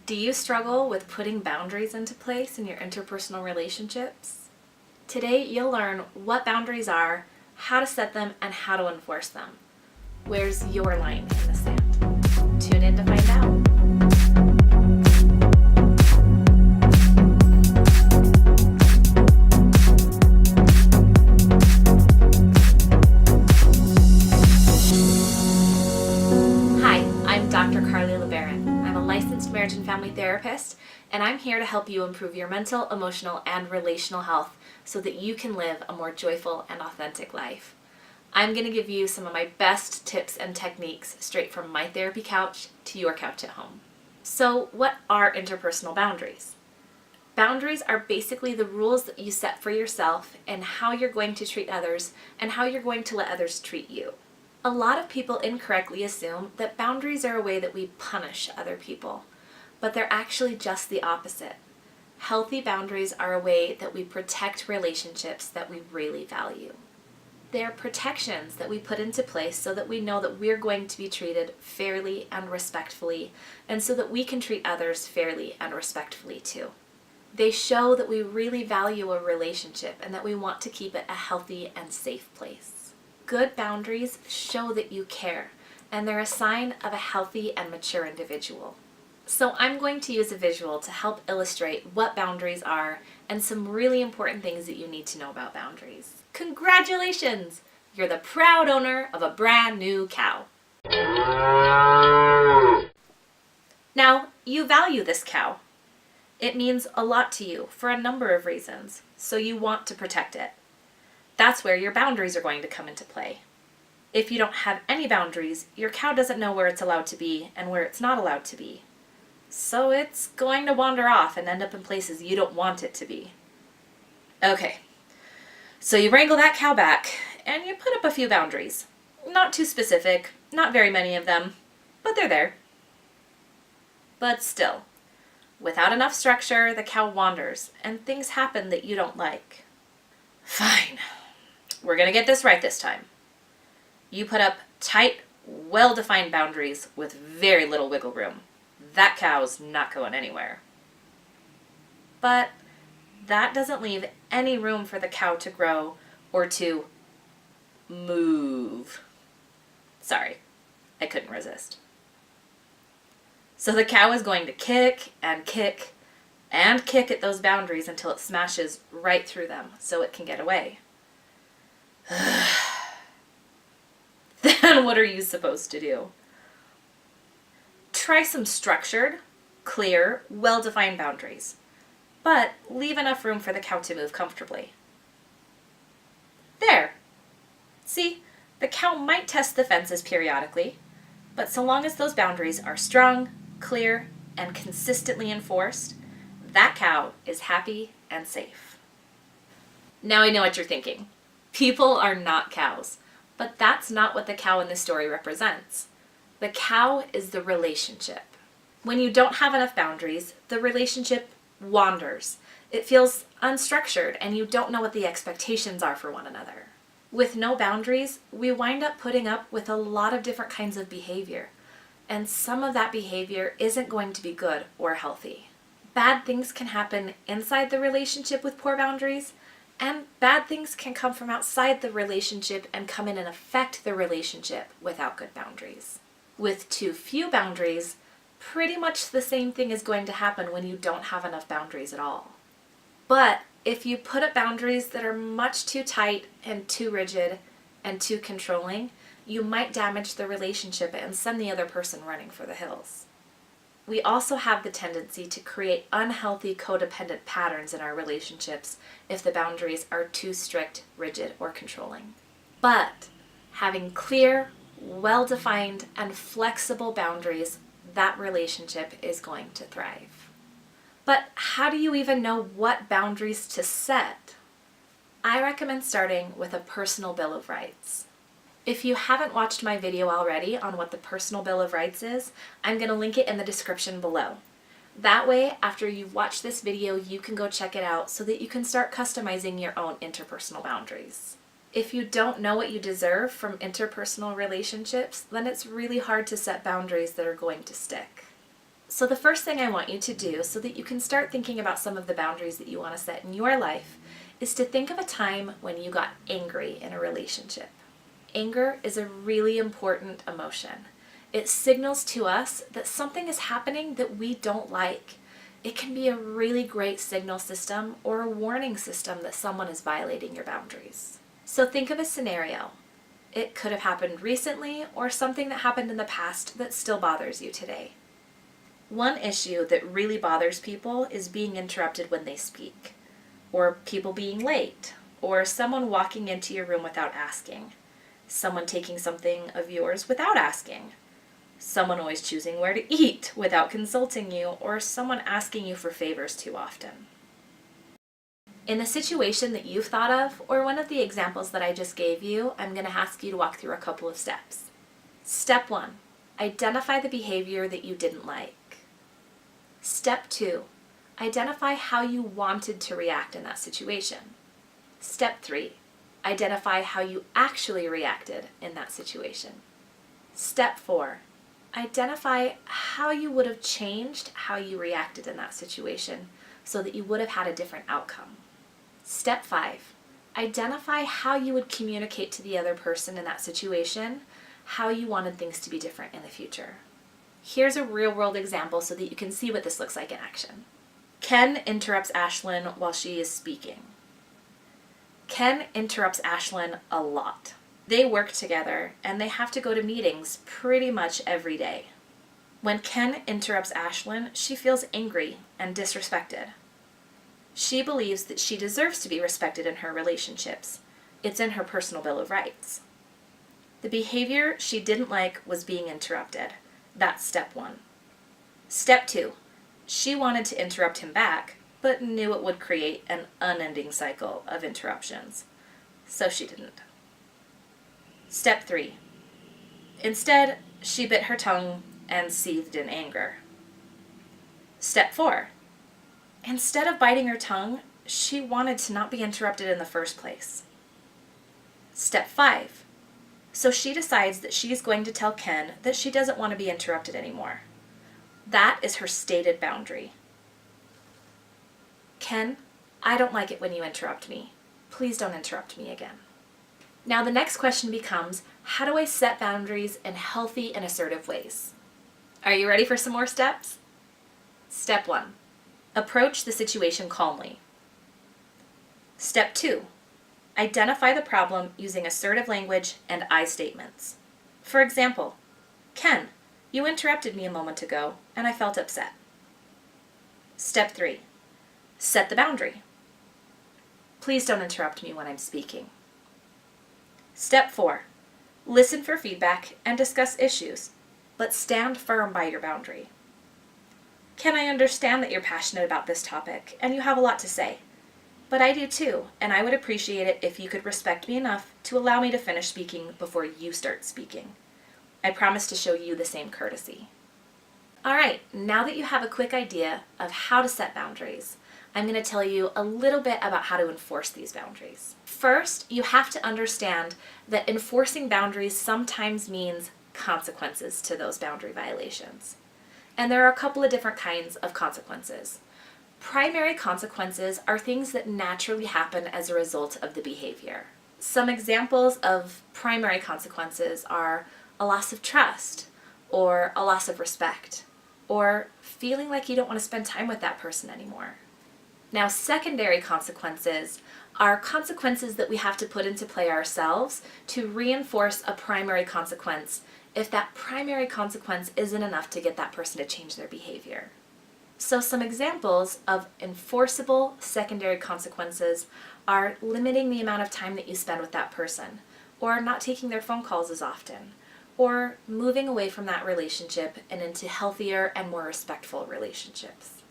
Do you struggle with putting boundaries into place in your interpersonal relationships? Today you'll learn what boundaries are, how to set them, and how to enforce them. Where's your line in the sand? Tune in to find out. Marriage and family therapist, and I'm here to help you improve your mental, emotional, and relational health so that you can live a more joyful and authentic life. I'm going to give you some of my best tips and techniques straight from my therapy couch to your couch at home. So, what are interpersonal boundaries? Boundaries are basically the rules that you set for yourself and how you're going to treat others and how you're going to let others treat you. A lot of people incorrectly assume that boundaries are a way that we punish other people, but they're actually just the opposite. Healthy boundaries are a way that we protect relationships that we really value. They're protections that we put into place so that we know that we're going to be treated fairly and respectfully, and so that we can treat others fairly and respectfully too. They show that we really value a relationship and that we want to keep it a healthy and safe place. Good boundaries show that you care, and they're a sign of a healthy and mature individual. So I'm going to use a visual to help illustrate what boundaries are and some really important things that you need to know about boundaries. Congratulations! You're the proud owner of a brand new cow. Now, you value this cow. It means a lot to you for a number of reasons, so you want to protect it. That's where your boundaries are going to come into play. If you don't have any boundaries, your cow doesn't know where it's allowed to be and where it's not allowed to be. So it's going to wander off and end up in places you don't want it to be. Okay, so you wrangle that cow back and you put up a few boundaries. Not too specific, not very many of them, but they're there. But still, without enough structure, the cow wanders and things happen that you don't like. Fine, we're gonna get this right this time. You put up tight, well-defined boundaries with very little wiggle room. That cow's not going anywhere. But that doesn't leave any room for the cow to grow or to move. Sorry, I couldn't resist. So the cow is going to kick and kick and kick at those boundaries until it smashes right through them so it can get away. Then what are you supposed to do? Try some structured, clear, well-defined boundaries, but leave enough room for the cow to move comfortably. There! See, the cow might test the fences periodically, but so long as those boundaries are strong, clear, and consistently enforced, that cow is happy and safe. Now I know what you're thinking. People are not cows, but that's not what the cow in this story represents. The cow is the relationship. When you don't have enough boundaries, the relationship wanders. It feels unstructured and you don't know what the expectations are for one another. With no boundaries, we wind up putting up with a lot of different kinds of behavior, and some of that behavior isn't going to be good or healthy. Bad things can happen inside the relationship with poor boundaries, and bad things can come from outside the relationship and come in and affect the relationship without good boundaries. With too few boundaries, pretty much the same thing is going to happen when you don't have enough boundaries at all. But if you put up boundaries that are much too tight and too rigid and too controlling, you might damage the relationship and send the other person running for the hills. We also have the tendency to create unhealthy codependent patterns in our relationships if the boundaries are too strict, rigid, or controlling. But having clear, well-defined, and flexible boundaries, that relationship is going to thrive. But how do you even know what boundaries to set? I recommend starting with a personal Bill of Rights. If you haven't watched my video already on what the personal Bill of Rights is, I'm going to link it in the description below. That way, after you watch this video, you can go check it out so that you can start customizing your own interpersonal boundaries. If you don't know what you deserve from interpersonal relationships, then it's really hard to set boundaries that are going to stick. So the first thing I want you to do so that you can start thinking about some of the boundaries that you want to set in your life is to think of a time when you got angry in a relationship. Anger is a really important emotion. It signals to us that something is happening that we don't like. It can be a really great signal system or a warning system that someone is violating your boundaries. So think of a scenario. It could have happened recently or something that happened in the past that still bothers you today. One issue that really bothers people is being interrupted when they speak, or people being late, or someone walking into your room without asking, someone taking something of yours without asking, someone always choosing where to eat without consulting you, or someone asking you for favors too often. In the situation that you've thought of, or one of the examples that I just gave you, I'm going to ask you to walk through a couple of steps. Step 1, identify the behavior that you didn't like. Step 2, identify how you wanted to react in that situation. Step 3, identify how you actually reacted in that situation. Step 4, identify how you would have changed how you reacted in that situation so that you would have had a different outcome. Step 5, identify how you would communicate to the other person in that situation, how you wanted things to be different in the future. Here's a real-world example so that you can see what this looks like in action. Ken interrupts Ashlyn while she is speaking. Ken interrupts Ashlyn a lot. They work together and they have to go to meetings pretty much every day. When Ken interrupts Ashlyn, she feels angry and disrespected. She believes that she deserves to be respected in her relationships. It's in her personal Bill of Rights. The behavior she didn't like was being interrupted. That's step 1. Step 2, she wanted to interrupt him back, but knew it would create an unending cycle of interruptions, so she didn't. Step 3, instead, she bit her tongue and seethed in anger. Step 4, instead of biting her tongue, she wanted to not be interrupted in the first place. Step 5, so she decides that she's going to tell Ken that she doesn't want to be interrupted anymore. That is her stated boundary. Ken, I don't like it when you interrupt me. Please don't interrupt me again. Now the next question becomes, how do I set boundaries in healthy and assertive ways? Are you ready for some more steps? Step 1, approach the situation calmly. Step 2, identify the problem using assertive language and I statements. For example, Ken, you interrupted me a moment ago and I felt upset. Step 3, set the boundary. Please don't interrupt me when I'm speaking. Step 4, listen for feedback and discuss issues, but stand firm by your boundary. Ken, I understand that you're passionate about this topic and you have a lot to say. But I do too, and I would appreciate it if you could respect me enough to allow me to finish speaking before you start speaking. I promise to show you the same courtesy. Alright, now that you have a quick idea of how to set boundaries, I'm going to tell you a little bit about how to enforce these boundaries. First, you have to understand that enforcing boundaries sometimes means consequences to those boundary violations. And there are a couple of different kinds of consequences. Primary consequences are things that naturally happen as a result of the behavior. Some examples of primary consequences are a loss of trust, or a loss of respect, or feeling like you don't want to spend time with that person anymore. Now, secondary consequences are consequences that we have to put into play ourselves to reinforce a primary consequence if that primary consequence isn't enough to get that person to change their behavior. So some examples of enforceable secondary consequences are limiting the amount of time that you spend with that person, or not taking their phone calls as often, or moving away from that relationship and into healthier and more respectful relationships.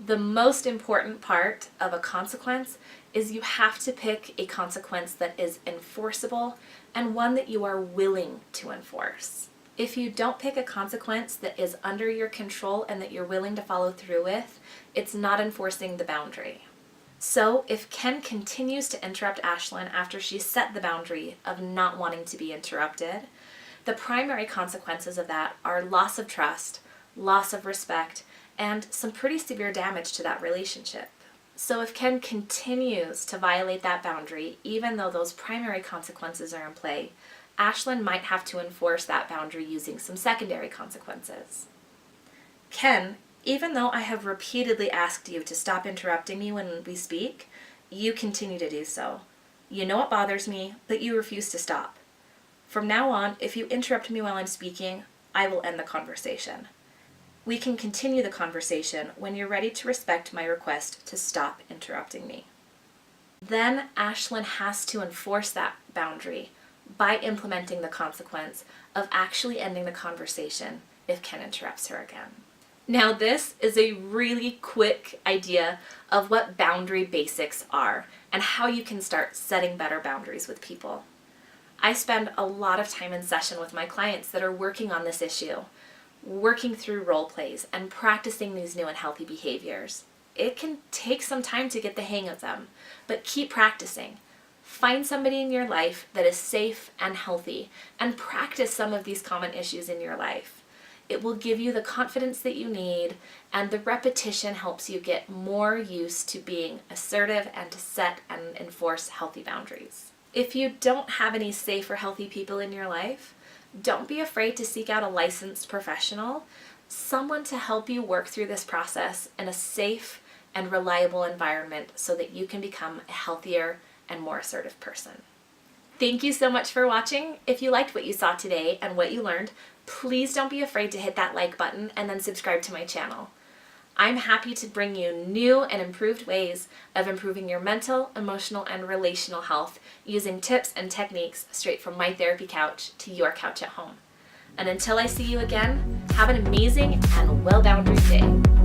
The most important part of a consequence is you have to pick a consequence that is enforceable and one that you are willing to enforce. If you don't pick a consequence that is under your control and that you're willing to follow through with, it's not enforcing the boundary. So if Ken continues to interrupt Ashlyn after she set the boundary of not wanting to be interrupted, the primary consequences of that are loss of trust, loss of respect, and some pretty severe damage to that relationship. So if Ken continues to violate that boundary, even though those primary consequences are in play, Ashlyn might have to enforce that boundary using some secondary consequences. Ken, even though I have repeatedly asked you to stop interrupting me when we speak, you continue to do so. You know it bothers me, but you refuse to stop. From now on, if you interrupt me while I'm speaking, I will end the conversation. We can continue the conversation when you're ready to respect my request to stop interrupting me. Then Ashlyn has to enforce that boundary by implementing the consequence of actually ending the conversation if Ken interrupts her again. Now this is a really quick idea of what boundary basics are and how you can start setting better boundaries with people. I spend a lot of time in session with my clients that are working on this issue, working through role plays and practicing these new and healthy behaviors. It can take some time to get the hang of them, but keep practicing. Find somebody in your life that is safe and healthy and practice some of these common issues in your life. It will give you the confidence that you need, and the repetition helps you get more used to being assertive and to set and enforce healthy boundaries. If you don't have any safe or healthy people in your life, don't be afraid to seek out a licensed professional, someone to help you work through this process in a safe and reliable environment so that you can become a healthier and more assertive person. Thank you so much for watching. If you liked what you saw today and what you learned, please don't be afraid to hit that like button and then subscribe to my channel. I'm happy to bring you new and improved ways of improving your mental, emotional, and relational health using tips and techniques straight from my therapy couch to your couch at home. And until I see you again, have an amazing and well-boundaried day.